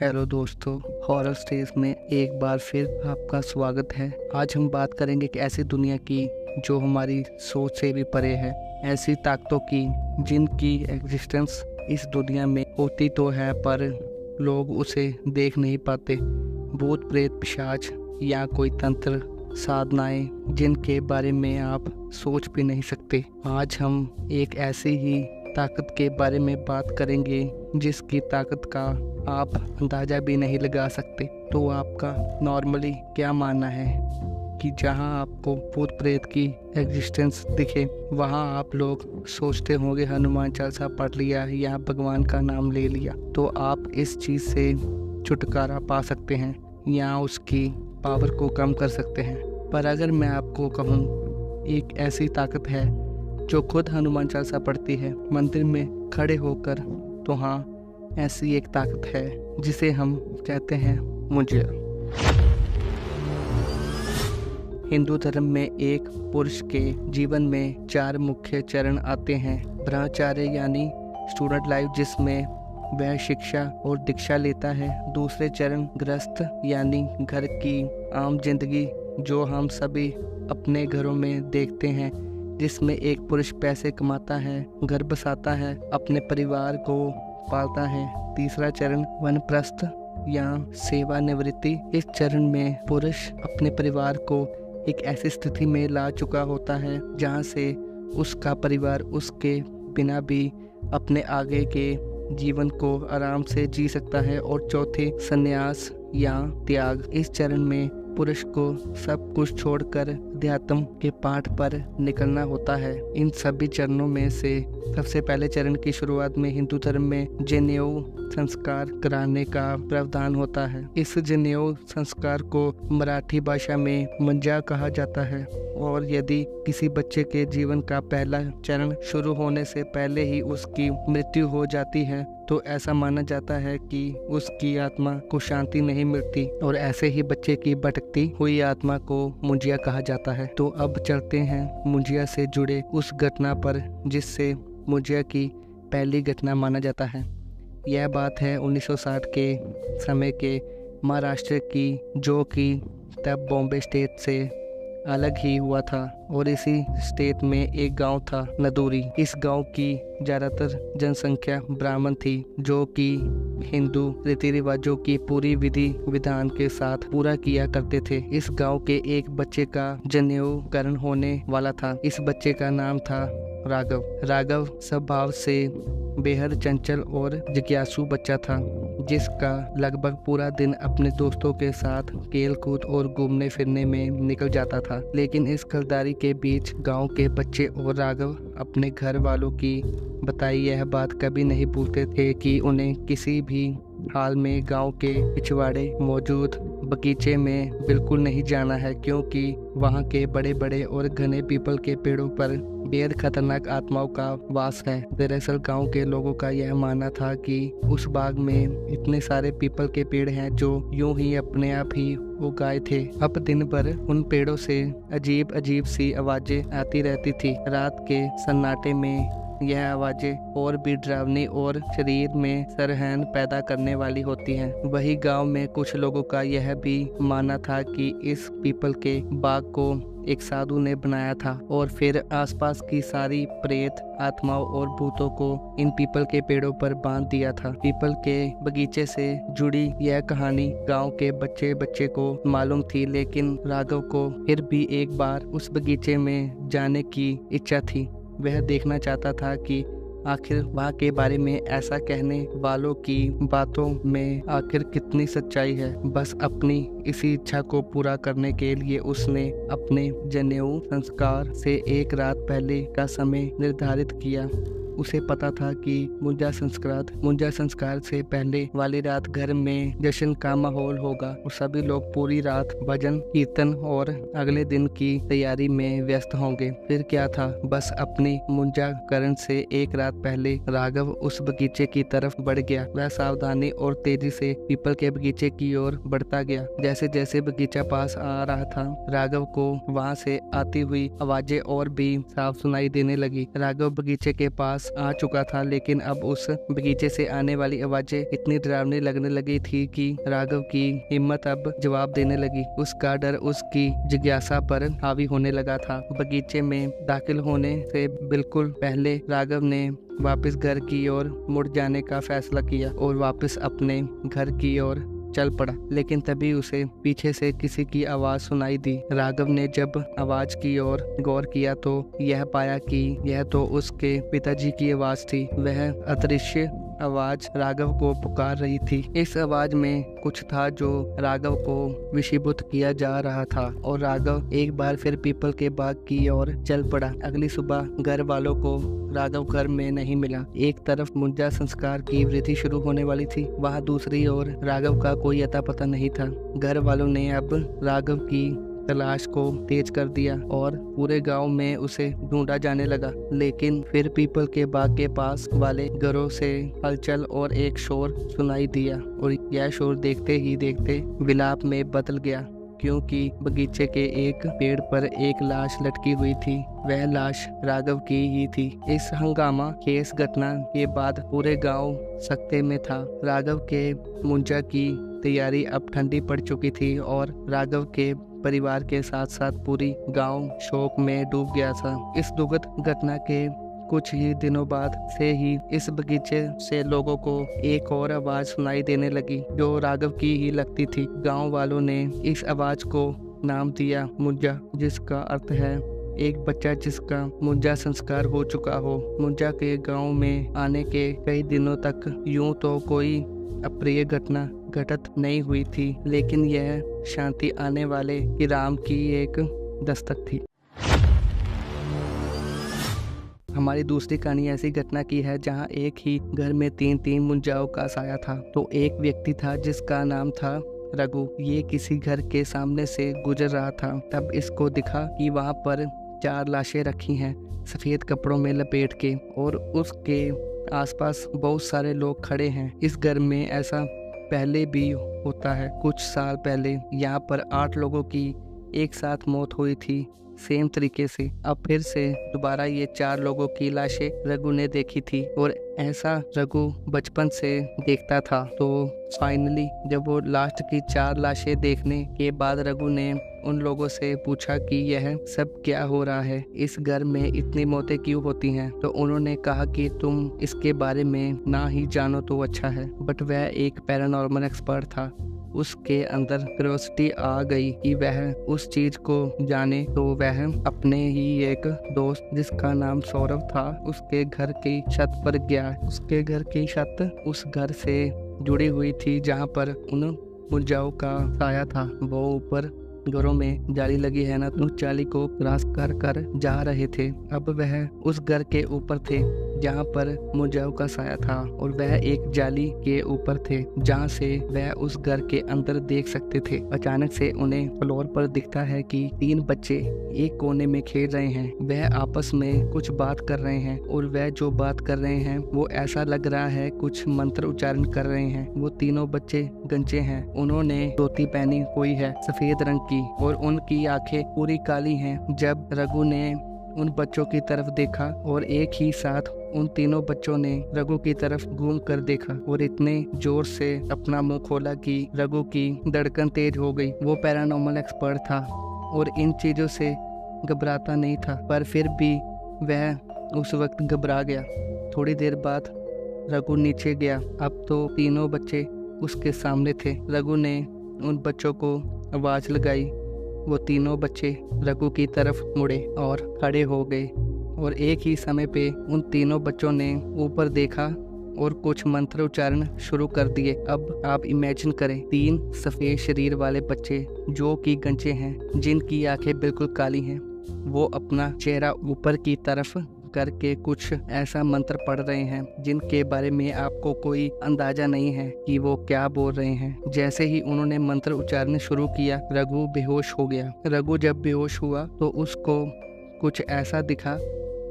Hello दोस्तों, horror stage में एक बार फिर आपका स्वागत है। आज हम बात करेंगे एक ऐसी दुनिया की जो हमारी सोच से भी परे है, ऐसी ताकतों की जिनकी एग्जिस्टेंस इस दुनिया में होती तो है पर लोग उसे देख नहीं पाते। भूत प्रेत पिशाच या कोई तंत्र साधनाएं जिनके बारे में आप सोच भी नहीं सकते। आज हम एक ऐसी ही ताकत के बारे में बात करेंगे जिसकी ताकत का आप अंदाज़ा भी नहीं लगा सकते। तो आपका नॉर्मली क्या मानना है कि जहां आपको भूत प्रेत की एग्जिस्टेंस दिखे वहां आप लोग सोचते होंगे हनुमान चालीसा पढ़ लिया या भगवान का नाम ले लिया तो आप इस चीज़ से छुटकारा पा सकते हैं या उसकी पावर को कम कर सकते हैं। पर अगर मैं आपको कहूँ एक ऐसी ताकत है जो खुद हनुमान चालीसा पढ़ती है मंदिर में खड़े होकर, तो हाँ, ऐसी एक ताकत है जिसे हम कहते हैं मुंजिया। हिंदू धर्म में एक पुरुष के जीवन में 4 मुख्य चरण आते हैं। ब्रह्मचार्य यानी स्टूडेंट लाइफ, जिसमें वह शिक्षा और दीक्षा लेता है। दूसरे चरण गृहस्थ यानी घर की आम जिंदगी जो हम सभी अपने घरों में देखते हैं, जिसमें एक पुरुष पैसे कमाता है, घर बसाता है, अपने परिवार को पालता है। तीसरा चरण वानप्रस्थ या सेवानिवृत्ति। इस चरण में पुरुष अपने परिवार को एक ऐसी स्थिति में ला चुका होता है जहां से उसका परिवार उसके बिना भी अपने आगे के जीवन को आराम से जी सकता है। और चौथे संन्यास या त्याग। इस चरण में पुरुष को सब कुछ छोड़कर अध्यात्म के पाठ पर निकलना होता है। इन सभी चरणों में से सबसे पहले चरण की शुरुआत में हिंदू धर्म में जनेऊ संस्कार कराने का प्रावधान होता है। इस जनेऊ संस्कार को मराठी भाषा में मुंजा कहा जाता है। और यदि किसी बच्चे के जीवन का पहला चरण शुरू होने से पहले ही उसकी मृत्यु हो जाती है तो ऐसा माना जाता है कि उसकी आत्मा को शांति नहीं मिलती और ऐसे ही बच्चे की भटकती हुई आत्मा को मुंजिया कहा जाता है। तो अब चलते हैं मुंजिया से जुड़े उस घटना पर जिससे मुंजिया की पहली घटना माना जाता है। यह बात है 1960 के समय के महाराष्ट्र की, जो कि तब बॉम्बे स्टेट से अलग ही हुआ था। और इसी स्टेट में एक गांव था नदूरी। इस गांव की ज़्यादातर जनसंख्या ब्राह्मण थी जो कि हिंदू रीति रिवाजों की पूरी विधि विधान के साथ पूरा किया करते थे। इस गांव के एक बच्चे का जनेऊकरण होने वाला था। इस बच्चे का नाम था राघव। राघव स्वभाव से बेहद चंचल और जिज्ञासु बच्चा था, जिसका लगभग पूरा दिन अपने दोस्तों के साथ खेल कूद और घूमने फिरने में निकल जाता था। लेकिन इस खरीदारी के बीच गांव के बच्चे और राघव अपने घर वालों की बताई यह बात कभी नहीं भूलते थे कि उन्हें किसी भी हाल में गांव के पिछवाड़े मौजूद बगीचे में बिल्कुल नहीं जाना है, क्योंकि वहां के बड़े बड़े और घने पीपल के पेड़ों पर बेहद खतरनाक आत्माओं का वास है। दरअसल गांव के लोगों का यह मानना था कि उस बाग में इतने सारे पीपल के पेड़ हैं जो यूं ही अपने आप ही उगाए थे। अब दिन भर उन पेड़ों से अजीब अजीब सी आवाजें आती रहती थी। रात के सन्नाटे में यह आवाजें और भी डरावनी और शरीर में सरहन पैदा करने वाली होती हैं। वही गांव में कुछ लोगों का यह भी मानना था कि इस पीपल के बाग को एक साधु ने बनाया था और फिर आसपास की सारी प्रेत आत्माओं और भूतों को इन पीपल के पेड़ों पर बांध दिया था। पीपल के बगीचे से जुड़ी यह कहानी गांव के बच्चे को मालूम थी, लेकिन राघव को फिर भी एक बार उस बगीचे में जाने की इच्छा थी। वह देखना चाहता था कि आखिर वहाँ के बारे में ऐसा कहने वालों की बातों में आखिर कितनी सच्चाई है। बस अपनी इसी इच्छा को पूरा करने के लिए उसने अपने जनेऊ संस्कार से एक रात पहले का समय निर्धारित किया। उसे पता था कि मुंजा संस्कार से पहले वाली रात घर में जश्न का माहौल होगा और सभी लोग पूरी रात भजन कीर्तन और अगले दिन की तैयारी में व्यस्त होंगे। फिर क्या था, बस अपनी मुंजाकरण से एक रात पहले राघव उस बगीचे की तरफ बढ़ गया। वह सावधानी और तेजी से पीपल के बगीचे की ओर बढ़ता गया। जैसे जैसे बगीचा पास आ रहा था, राघव को वहां से आती हुई आवाजें और भी साफ सुनाई देने लगी। राघव बगीचे के पास पास आ चुका था, लेकिन अब उस बगीचे से आने वाली आवाजें इतनी डरावनी लगने लगी थी कि राघव की हिम्मत अब जवाब देने लगी। उसका डर उसकी जिज्ञासा पर हावी होने लगा था। बगीचे में दाखिल होने से बिल्कुल पहले राघव ने वापस घर की ओर मुड़ जाने का फैसला किया और वापस अपने घर की ओर चल पड़ा। लेकिन तभी उसे पीछे से किसी की आवाज सुनाई दी। राघव ने जब आवाज की ओर गौर किया तो यह पाया कि यह तो उसके पिताजी की आवाज थी। वह अदृश्य आवाज राघव को पुकार रही थी। इस आवाज में कुछ था जो राघव को विषीभूत किया जा रहा था और राघव एक बार फिर पीपल के बाग की ओर चल पड़ा। अगली सुबह घर वालों को राघव घर में नहीं मिला। एक तरफ मुंजा संस्कार की विधि शुरू होने वाली थी, वहाँ दूसरी ओर राघव का कोई अता पता नहीं था। घर वालों ने अब राघव की तलाश को तेज कर दिया और पूरे गांव में उसे ढूंढा जाने लगा। लेकिन फिर पीपल के बाग के पास वाले घरों से हलचल और एक शोर सुनाई दिया और यह शोर देखते ही देखते विलाप में बदल गया, क्योंकि बगीचे के एक पेड़ पर एक लाश लटकी हुई थी। वह लाश राघव की ही थी। इस हंगामा खेस घटना के बाद पूरे गांव सकते में था। राघव के मुंजा की तैयारी अब ठंडी पड़ चुकी थी और राघव के परिवार के साथ साथ पूरी गांव शोक में डूब गया था। इस दुखद घटना के कुछ ही दिनों बाद से ही इस बगीचे से लोगों को एक और आवाज सुनाई देने लगी जो राघव की ही लगती थी। गांव वालों ने इस आवाज को नाम दिया मुंजा, जिसका अर्थ है एक बच्चा जिसका मुंजा संस्कार हो चुका हो। मुंजा के गांव में आने के कई दिनों तक यूं तो कोई अप्रिय घटना घटित नहीं हुई थी, लेकिन यह शांति आने वाले कि राम की एक दस्तक थी। हमारी दूसरी कहानी ऐसी घटना की है जहां एक ही घर में तीन मुंजाओं का साया था। तो एक व्यक्ति था जिसका नाम था रघु। ये किसी घर के सामने से गुजर रहा था। तब इसको दिखा कि वहां पर 4 लाशें रखी हैं सफेद कपड़ों में लपेट के और उसके आसपास बहुत सारे लोग खड़े हैं। इस घर में ऐसा पहले भी होता है। कुछ साल पहले यहाँ पर 8 लोगों की एक साथ मौत हुई थी सेम तरीके से। अब फिर से दोबारा ये 4 लोगों की लाशें रघु ने देखी थी और ऐसा रघु बचपन से देखता था। तो फाइनली जब वो लास्ट की 4 लाशें देखने के बाद रघु ने उन लोगों से पूछा कि यह सब क्या हो रहा है, इस घर में इतनी मौतें क्यों होती हैं। तो उन्होंने कहा कि तुम इसके बारे में ना ही जानो तो अच्छा है। बट वह एक पैरानॉर्मल एक्सपर्ट था। उसके अंदर क्यूरियोसिटी आ गई कि वह उस चीज को जाने। तो वह अपने ही एक दोस्त जिसका नाम सौरभ था उसके घर की छत पर गया। उसके घर की छत उस घर से जुड़ी हुई थी जहाँ पर उन मुंजाओं का साया था। वो ऊपर घरों में जाली लगी है ना, तो उस जाली को क्रॉस कर कर जा रहे थे। अब वह उस घर के ऊपर थे जहाँ पर मुंजाओं का साया था और वह एक जाली के ऊपर थे जहाँ से वह उस घर के अंदर देख सकते थे। अचानक से उन्हें फ्लोर पर दिखता है कि 3 बच्चे एक कोने में खेल रहे हैं। वह आपस में कुछ बात कर रहे हैं और वह जो बात कर रहे हैं वो ऐसा लग रहा है कुछ मंत्र उच्चारण कर रहे हैं। वो तीनों बच्चे गंजे हैं। उन्होंने धोती पहनी हुई है सफेद रंग की और उनकी आंखें पूरी काली हैं। जब रघु ने उन बच्चों की तरफ देखा और एक ही साथ उन तीनों बच्चों ने रघु की तरफ घूम कर देखा और इतने जोर से अपना मुंह खोला कि रघु की धड़कन तेज हो गई। वो पैरानॉर्मल एक्सपर्ट था और इन चीजों से घबराता नहीं था, पर फिर भी वह उस वक्त घबरा गया। थोड़ी देर बाद रघु नीचे गया। अब तो तीनों बच्चे उसके सामने थे। रघु ने उन बच्चों को आवाज लगाई। वो तीनों बच्चे रघु की तरफ मुड़े और खड़े हो गए और एक ही समय पे उन तीनों बच्चों ने ऊपर देखा और कुछ मंत्र उच्चारण शुरू कर दिए। अब आप इमेजिन करें 3 सफेद शरीर वाले बच्चे जो कि गंजे हैं, जिनकी आंखें बिल्कुल काली हैं, वो अपना चेहरा ऊपर की तरफ करके कुछ ऐसा मंत्र पढ़ रहे हैं जिनके बारे में आपको कोई अंदाजा नहीं है कि वो क्या बोल रहे हैं। जैसे ही उन्होंने मंत्र उच्चारण शुरू किया रघु बेहोश हो गया। रघु जब बेहोश हुआ तो उसको कुछ ऐसा दिखा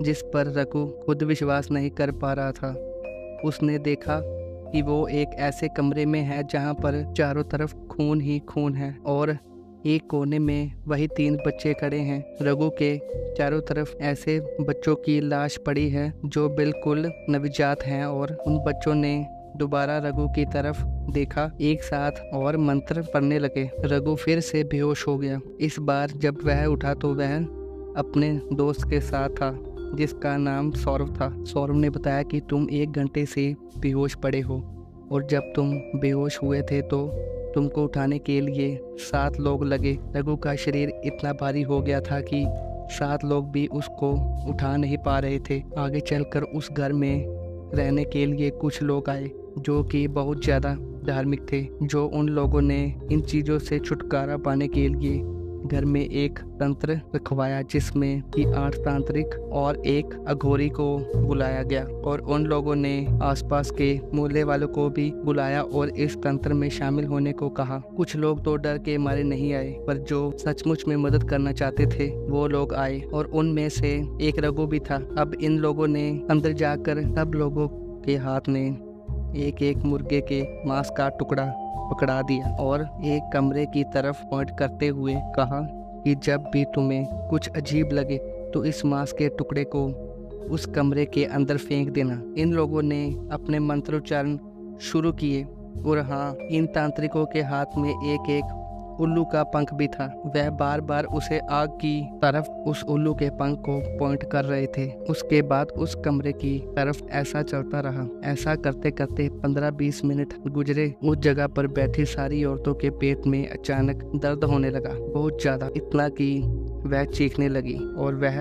जिस पर रघु खुद विश्वास नहीं कर पा रहा था। उसने देखा कि वो एक ऐसे कमरे में है जहाँ पर चारों तरफ खून ही खून है और एक कोने में वही 3 बच्चे खड़े हैं। रघु के चारों तरफ ऐसे बच्चों की लाश पड़ी है जो बिल्कुल नवजात हैं, और उन बच्चों ने दोबारा रघु की तरफ देखा, एक साथ और मंत्र पढ़ने लगे। रघु फिर से बेहोश हो गया। इस बार जब वह उठा तो वह अपने दोस्त के साथ था जिसका नाम सौरभ था। सौरभ ने बताया कि तुम 1 घंटे से बेहोश पड़े हो, और जब तुम बेहोश हुए थे तो तुमको उठाने के लिए 7 लोग लगे। रघु का शरीर इतना भारी हो गया था कि 7 लोग भी उसको उठा नहीं पा रहे थे। आगे चलकर उस घर में रहने के लिए कुछ लोग आए जो कि बहुत ज़्यादा धार्मिक थे, जो उन लोगों ने इन चीज़ों से छुटकारा पाने के लिए घर में एक तंत्र रखवाया, जिसमें कि 8 तांत्रिक और एक अघोरी को बुलाया गया, और उन लोगों ने आसपास के मोहल्ले वालों को भी बुलाया और इस तंत्र में शामिल होने को कहा। कुछ लोग तो डर के मारे नहीं आए, पर जो सचमुच में मदद करना चाहते थे वो लोग आए, और उनमें से एक रघु भी था। अब इन लोगों ने अंदर जाकर सब लोगों के हाथ में एक एक मुर्गे के मांस का टुकड़ा पकड़ा दिया और एक कमरे की तरफ पॉइंट करते हुए कहा कि जब भी तुम्हें कुछ अजीब लगे तो इस मांस के टुकड़े को उस कमरे के अंदर फेंक देना। इन लोगों ने अपने मंत्रोच्चारण शुरू किए, और हाँ, इन तांत्रिकों के हाथ में एक एक उल्लू का पंख भी था। वह बार बार उसे आग की तरफ उस उल्लू के पंख को पॉइंट कर रहे थे। उसके बाद उस कमरे की तरफ ऐसा चलता रहा। ऐसा करते करते 15-20 मिनट गुजरे। उस जगह पर बैठी सारी औरतों के पेट में अचानक दर्द होने लगा, बहुत ज्यादा, इतना कि वह चीखने लगी, और वह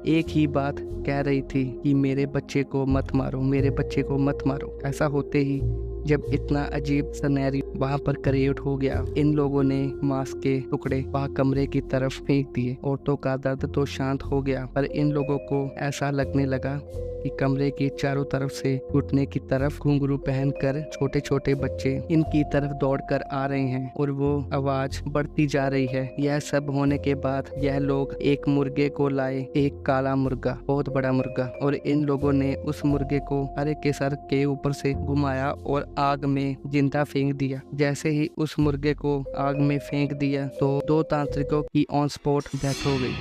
एक ही बात कह रही थी कि मेरे बच्चे को मत मारो, मेरे बच्चे को मत मारो। ऐसा होते ही जब इतना अजीब सिनेरियो वहाँ पर क्रिएट हो गया, इन लोगों ने मांस के टुकड़े वहाँ कमरे की तरफ फेंक दिए। औरतों का दर्द तो शांत हो गया, पर इन लोगों को ऐसा लगने लगा कि कमरे की चारों तरफ से घुटने की तरफ घुंघरू पहनकर छोटे छोटे बच्चे इनकी तरफ दौड़कर आ रहे हैं, और वो आवाज बढ़ती जा रही है। यह सब होने के बाद यह लोग एक मुर्गे को लाए, एक काला मुर्गा, बहुत बड़ा मुर्गा, और इन लोगों ने उस मुर्गे को हरे के सर के ऊपर से घुमाया और आग में जिंदा फेंक दिया। जैसे ही उस मुर्गे को आग में फेंक दिया तो 2 तांत्रिकों की ऑन स्पॉट डेथ हो गई।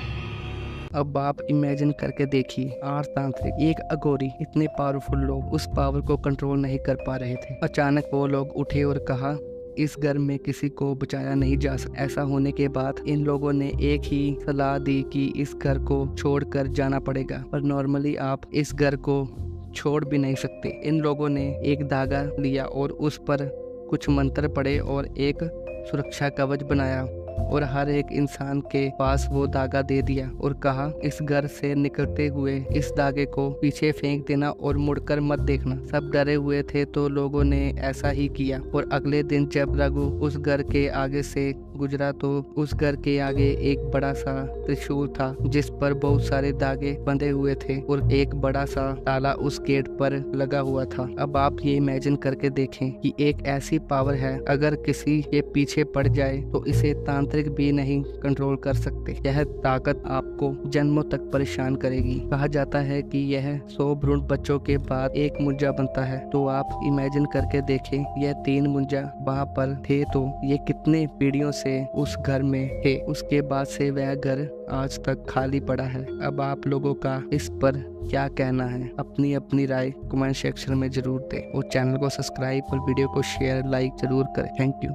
अब आप इमेजिन करके देखिए, 8 तांत्रिक, एक अघोरी, इतने पावरफुल लोग उस पावर को कंट्रोल नहीं कर पा रहे थे। अचानक वो लोग उठे और कहा इस घर में किसी को बचाया नहीं जा सकता। ऐसा होने के बाद इन लोगों ने एक ही सलाह दी कि इस घर को छोड़कर जाना पड़ेगा, पर नॉर्मली आप इस घर को छोड़ भी नहीं सकते। इन लोगों ने एक धागा लिया और उस पर कुछ मंत्र पढ़े और एक सुरक्षा कवच बनाया, और हर एक इंसान के पास वो धागा दे दिया और कहा इस घर से निकलते हुए इस धागे को पीछे फेंक देना और मुड़कर मत देखना। सब डरे हुए थे तो लोगों ने ऐसा ही किया, और अगले दिन जब रघु उस घर के आगे से गुजरा तो उस घर के आगे एक बड़ा सा त्रिशूल था जिस पर बहुत सारे धागे बंधे हुए थे, और एक बड़ा सा ताला उस गेट पर लगा हुआ था। अब आप ये इमेजिन करके देखें कि एक ऐसी पावर है, अगर किसी के पीछे पड़ जाए तो इसे तांत्रिक भी नहीं कंट्रोल कर सकते। यह ताकत आपको जन्मों तक परेशान करेगी। कहा जाता है कि यह 100 भ्रूण बच्चों के बाद एक मुंजा बनता है, तो आप इमेजिन करके देखें, यह 3 मुंजा वहाँ पर थे तो ये कितने पीढ़ियों से उस घर में थे। उसके बाद से वह घर आज तक खाली पड़ा है। अब आप लोगों का इस पर क्या कहना है? अपनी अपनी राय कमेंट सेक्शन में जरूर दें, और चैनल को सब्सक्राइब और वीडियो को शेयर लाइक जरूर करें। Thank you.